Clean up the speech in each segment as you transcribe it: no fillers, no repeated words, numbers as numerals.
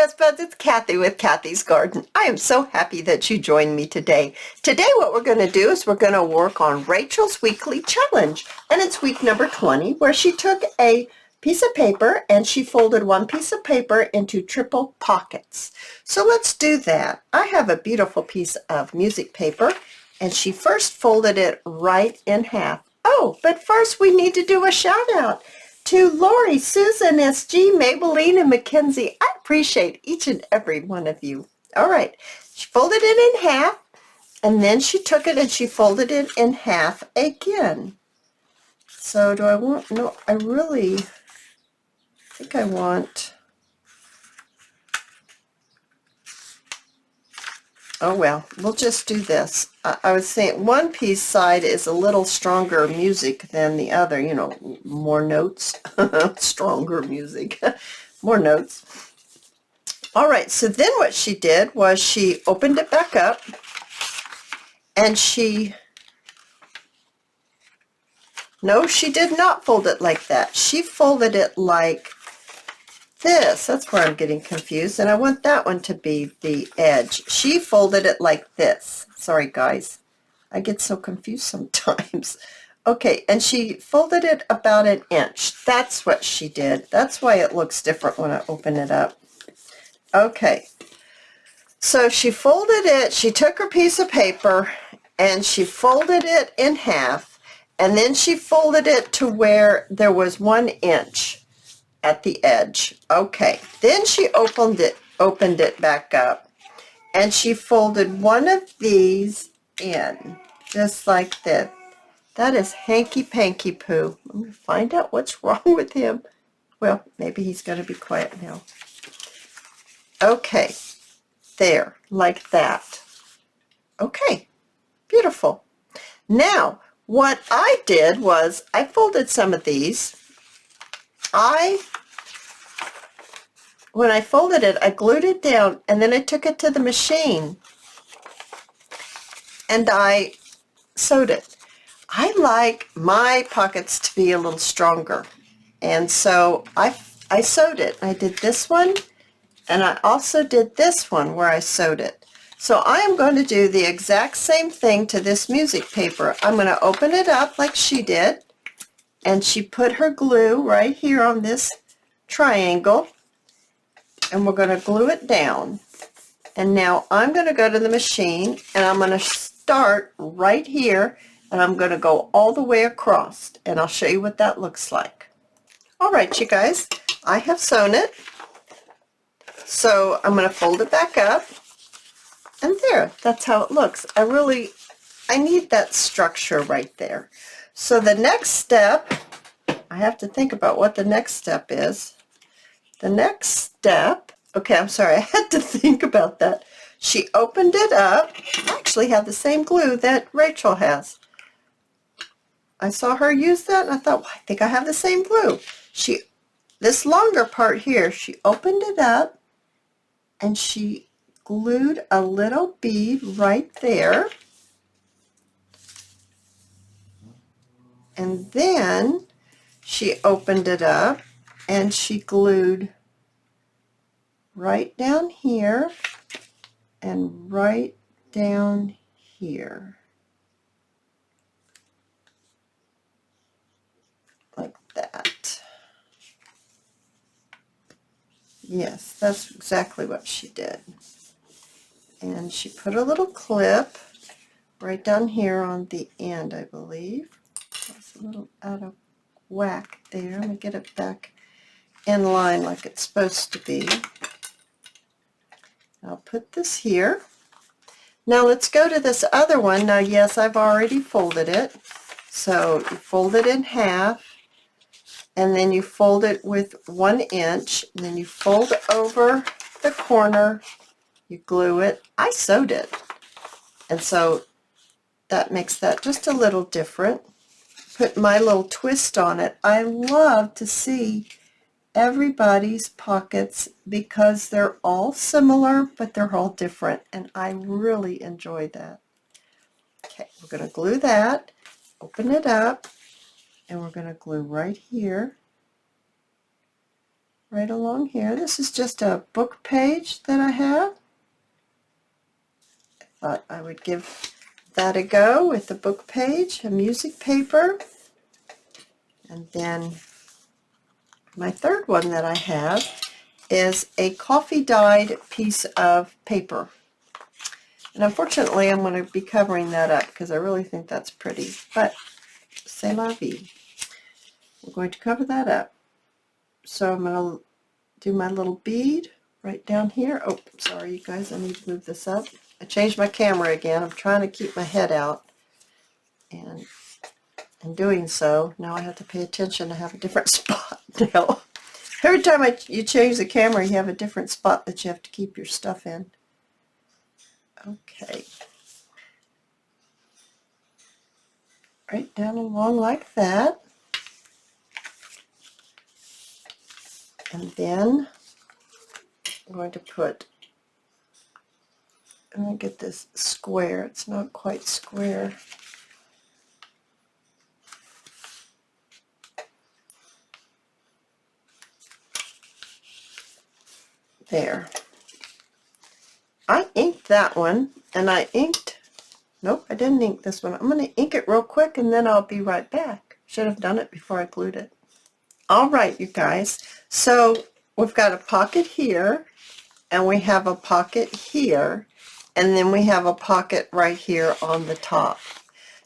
best buds, it's Cathy with Cathy's Garden. I am so happy that you joined me today. Today what we're going to do is we're going to work on Rachel's weekly challenge. And it's week number 20 where she took a piece of paper and she folded one piece of paper into triple pockets. So let's do that. I have a beautiful piece of music paper and she first folded it right in half. Oh, but first we need to do a shout out to Lori, Susan, SG, Maybelline, and Mackenzie. I appreciate each and every one of you. All right, she folded it in half, and then she took it and she folded it in half again. So do I want, no, I really think I want, oh well, we'll just do this. I was saying one piece side is a little stronger music than the other, you know, more notes, stronger music, more notes. All right, so then what she did was she opened it back up and no, she did not fold it like that. She folded it like this. That's where I'm getting confused, and I want that one to be the edge. She folded it like this. Sorry, guys. I get so confused sometimes. Okay, and she folded it about an inch. That's what she did. That's why it looks different when I open it up. Okay, so she folded it. She took her piece of paper and she folded it in half, and then she folded it to where there was 1 inch at the edge. Okay, then she opened it back up, and she folded one of these in, just like this. That is hanky-panky poo. I'm going to find out what's wrong with him. Well, maybe he's going to be quiet now. Okay, there, like that. Okay, beautiful. Now, what I did was I folded some of these. When I folded it, I glued it down, and then I took it to the machine and I sewed it. I like my pockets to be a little stronger, and so I sewed it. I did this one, and I also did this one where I sewed it. So I am going to do the exact same thing to this music paper. I'm going to open it up like she did, and she put her glue right here on this triangle, and we're going to glue it down. And now I'm going to go to the machine, and I'm going to start right here, and I'm going to go all the way across, and I'll show you what that looks like. All right, you guys, I have sewn it. So I'm going to fold it back up, and there, that's how it looks. I need that structure right there. So the next step, I have to think about what the next step is. The next step, okay, I'm sorry, I had to think about that. She opened it up. I actually have the same glue that Rachel has. I saw her use that, and I thought, well, I think I have the same glue. This longer part here, she opened it up, and she glued a little bead right there. And then she opened it up and she glued right down here and right down here. Like that. Yes, that's exactly what she did. And she put a little clip right down here on the end, I believe. It's a little out of whack there. I'm going to get it back in line like it's supposed to be. I'll put this here. Now let's go to this other one. Now, yes, I've already folded it. So you fold it in half, and then you fold it with 1 inch, and then you fold over the corner, you glue it. I sewed it, and so that makes that just a little different. Put my little twist on it. I love to see everybody's pockets because they're all similar, but they're all different, and I really enjoy that. Okay, we're going to glue that, open it up, and we're going to glue right here. right along here. This is just a book page that I have. I thought I would give that a go with the book page, a music paper, and then my third one that I have is a coffee dyed piece of paper. And unfortunately, I'm going to be covering that up because I really think that's pretty. But c'est la vie. We're going to cover that up. So I'm going to do my little bead right down here. Oh, sorry, you guys. I need to move this up. I changed my camera again. I'm trying to keep my head out. And in doing so, now I have to pay attention to have a different spot now. Every time you change the camera, you have a different spot that you have to keep your stuff in. Okay. Right down along like that. And then I'm going to I'm going to get this square. It's not quite square. There. I inked that one, and nope, I didn't ink this one. I'm going to ink it real quick, and then I'll be right back. Should have done it before I glued it. All right, you guys. So we've got a pocket here, and we have a pocket here, and then we have a pocket right here on the top.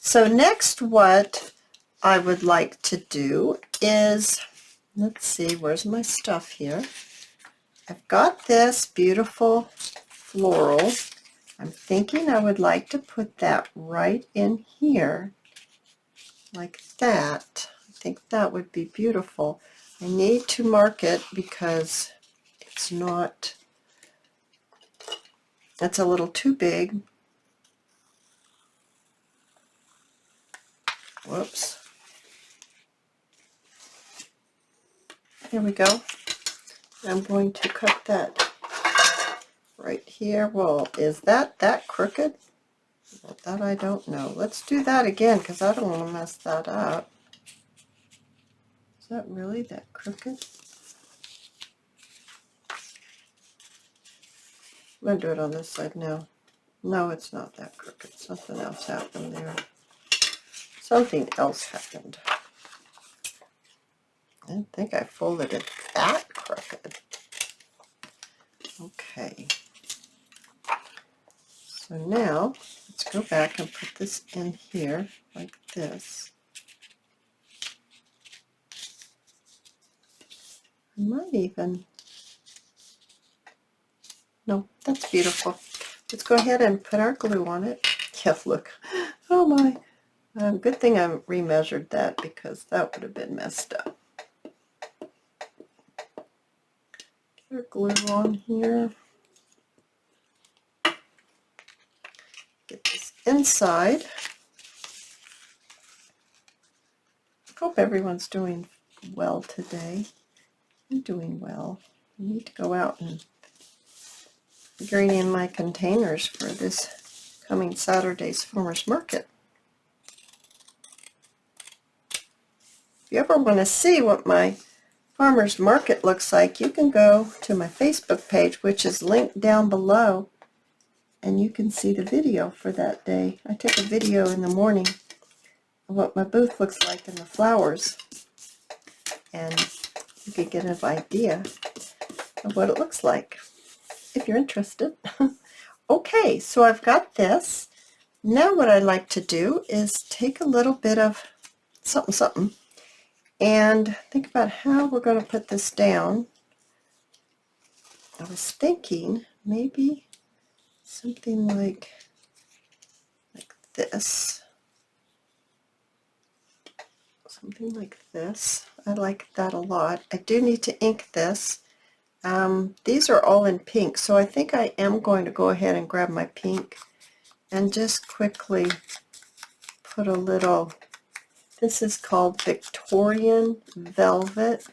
So next, what I would like to do is, let's see, where's my stuff here? I've got this beautiful floral. I'm thinking I would like to put that right in here, like that. I think that would be beautiful. I need to mark it because it's a little too big. Whoops. Here we go. I'm going to cut that right here. Well, is that crooked? Well, that I don't know. Let's do that again because I don't want to mess that up. Is that really that crooked? I'm going to do it on this side now. No, it's not that crooked. Something else happened there. Something else happened. I didn't think I folded it that crooked. Okay. So now, let's go back and put this in here like this. I might even... No, that's beautiful. Let's go ahead and put our glue on it. Yes, look. Oh my. Good thing I remeasured that because that would have been messed up. Get our glue on here. Get this inside. I hope everyone's doing well today. I'm doing well. I need to go out and figuring in my containers for this coming Saturday's farmers market. If you ever want to see what my farmers market looks like, you can go to my Facebook page, which is linked down below, and you can see the video for that day. I took a video in the morning of what my booth looks like and the flowers, and you can get an idea of what it looks like if you're interested. Okay, so I've got this. Now what I'd like to do is take a little bit of something and think about how we're going to put this down. I was thinking maybe something like this. Something like this. I like that a lot. I do need to ink this. These are all in pink, so I think I am going to go ahead and grab my pink and just quickly put a little, this is called Victorian Velvet.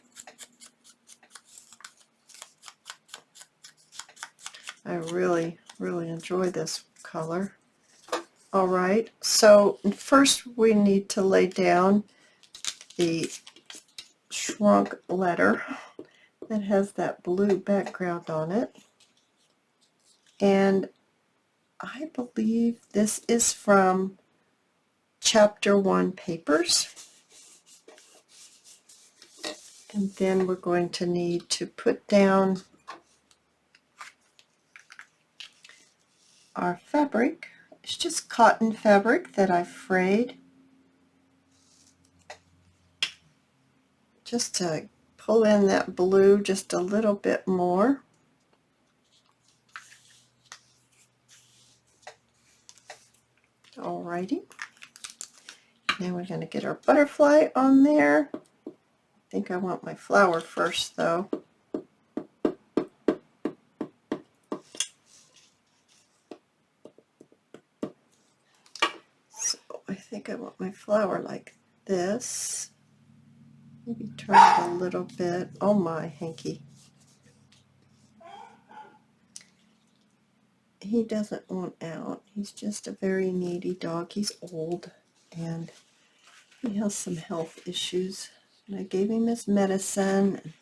I really, really enjoy this color. All right, so first we need to lay down the shrunk letter. that has that blue background on it. And I believe this is from Chapter 1 Papers. And then we're going to need to put down our fabric. It's just cotton fabric that I frayed, just to pull in that blue just a little bit more. Alrighty. Now we're going to get our butterfly on there. I think I want my flower first though. So I think I want my flower like this. Maybe turn it a little bit. Oh my, Hanky. He doesn't want out. He's just a very needy dog. He's old and he has some health issues. And I gave him his medicine. And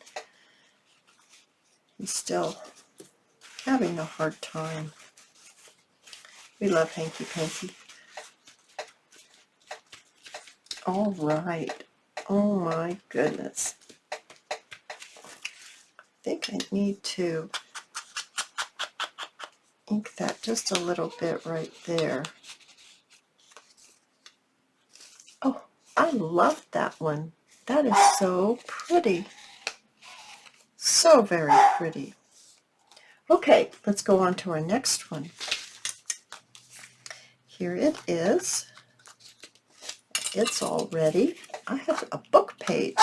he's still having a hard time. We love Hanky Panky. All right. Oh my goodness. I think I need to ink that just a little bit right there. Oh, I love that one. That is so pretty. So very pretty. Okay, let's go on to our next one. Here it is. It's all ready. I have a book page,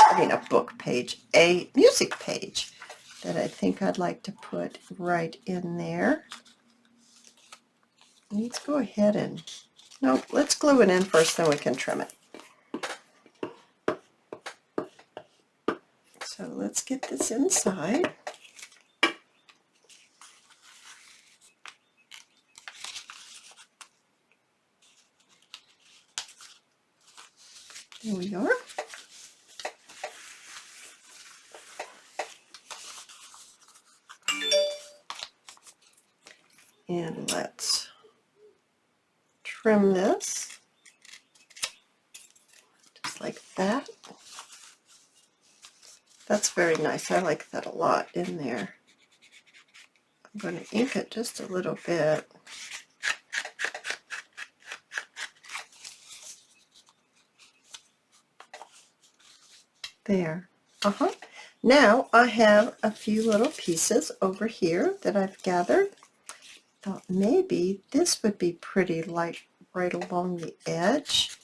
a music page that I think I'd like to put right in there. Let's go ahead and, no, let's glue it in first, then we can trim it. So let's get this inside. There we are. And let's trim this just like that. That's very nice. I like that a lot in there. I'm going to ink it just a little bit. There. Now I have a few little pieces over here that I've gathered. Thought maybe this would be pretty, like right along the edge.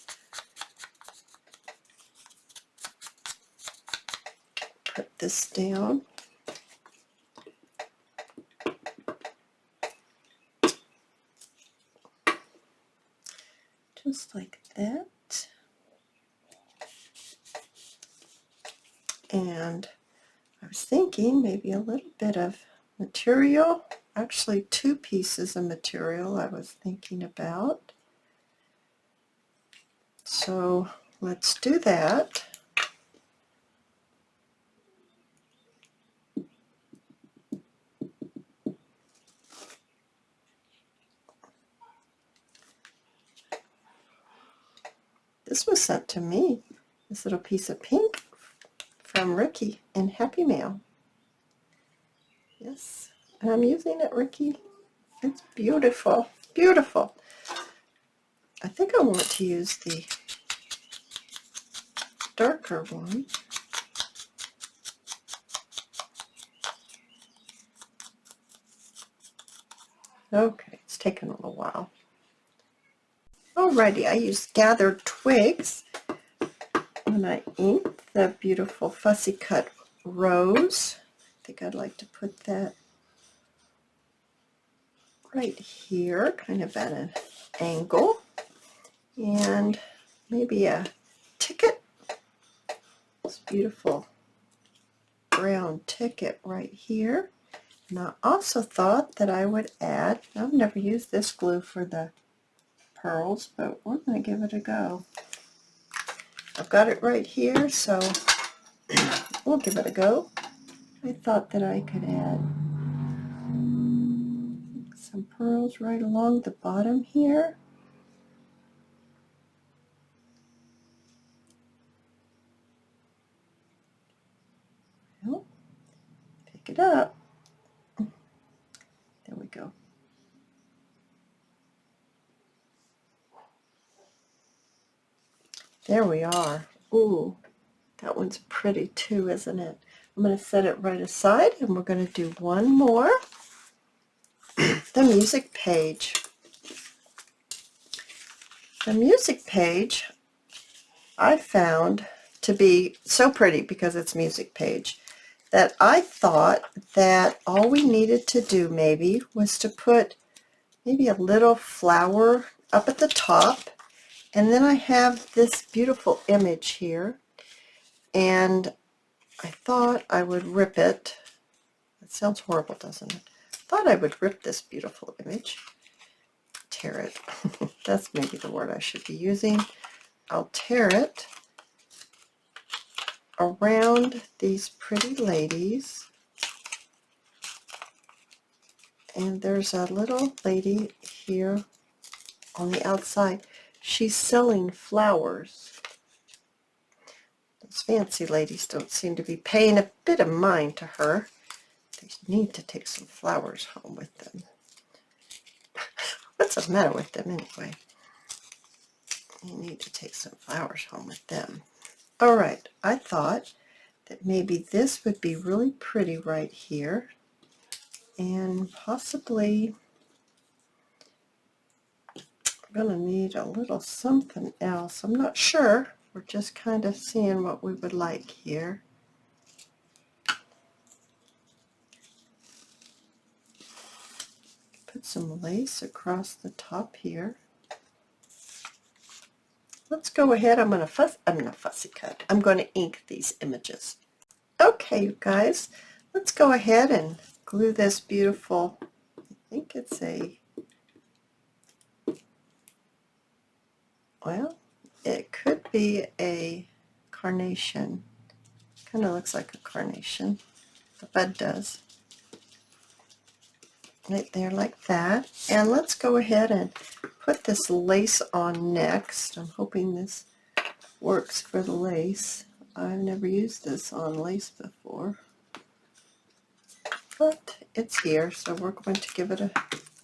Put this down. Just like that. And I was thinking maybe a little bit of material, actually 2 pieces of material I was thinking about. So let's do that. This was sent to me, this little piece of pink from Ricky in Happy Mail. Yes, and I'm using it, Ricky. It's beautiful, beautiful. I think I want to use the darker one. Okay, it's taken a little while. Alrighty, I used gathered twigs when I inked the beautiful fussy cut rose. I think I'd like to put that right here, kind of at an angle, and maybe a ticket. This beautiful brown ticket right here. And I also thought that I would add, I've never used this glue for the pearls, but we're going to give it a go. I've got it right here, so we'll give it a go. I thought that I could add some pearls right along the bottom here. Well, pick it up. There we go. There we are. Ooh, that one's pretty too, isn't it? I'm going to set it right aside, and we're going to do one more. The music page. The music page I found to be so pretty because it's music page that I thought that all we needed to do maybe was to put maybe a little flower up at the top, and then I have this beautiful image here, and I thought I would rip it. It sounds horrible, doesn't it? I thought I would rip this beautiful image, tear it. That's maybe the word I should be using. I'll tear it around these pretty ladies. And there's a little lady here on the outside. She's selling flowers. Those fancy ladies don't seem to be paying a bit of mind to her. They need to take some flowers home with them. What's the matter with them anyway? You need to take some flowers home with them. All right, I thought that maybe this would be really pretty right here, and possibly I'm going to need a little something else. I'm not sure. We're just kind of seeing what we would like here. Put some lace across the top here. Let's go ahead. I'm going to fussy cut. I'm going to ink these images. Okay, you guys, let's go ahead and glue this beautiful, I think it's a, well, it could be a carnation. Kind of looks like a carnation. The bud does. Right there like that. And let's go ahead and put this lace on next. I'm hoping this works for the lace. I've never used this on lace before, but it's here, so we're going to give it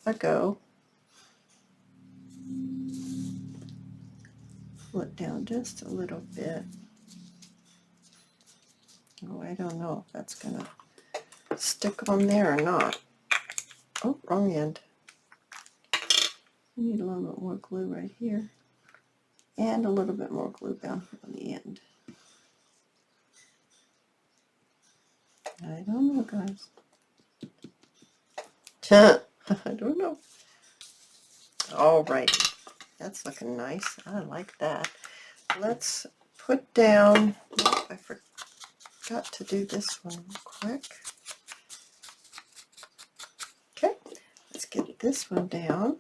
a go. Pull it down just a little bit. Oh, I don't know if that's going to stick on there or not. Oh, wrong end. I need a little bit more glue right here, and a little bit more glue down on the end. I don't know, guys. I don't know. All right, that's looking nice. I like that. Let's put down, oh, I forgot to do this one real quick. Okay, let's get this one down.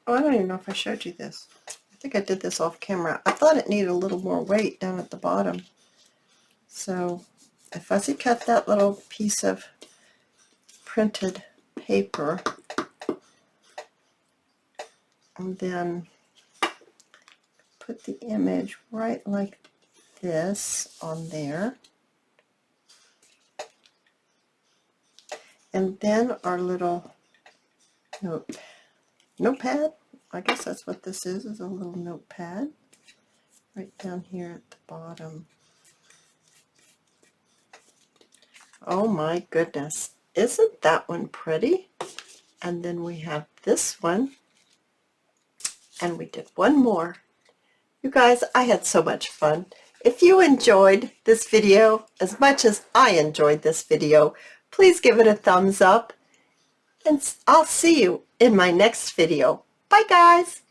Oh, I don't even know if I showed you this. I think I did this off camera. I thought it needed a little more weight down at the bottom. So I fussy cut that little piece of printed paper, and then put the image right like this on there. And then our little notepad, I guess that's what this is a little notepad right down here at the bottom. Oh my goodness, isn't that one pretty? And then we have this one, and we did one more. You guys, I had so much fun. If you enjoyed this video as much as I enjoyed this video, please give it a thumbs up, and I'll see you in my next video. Bye guys!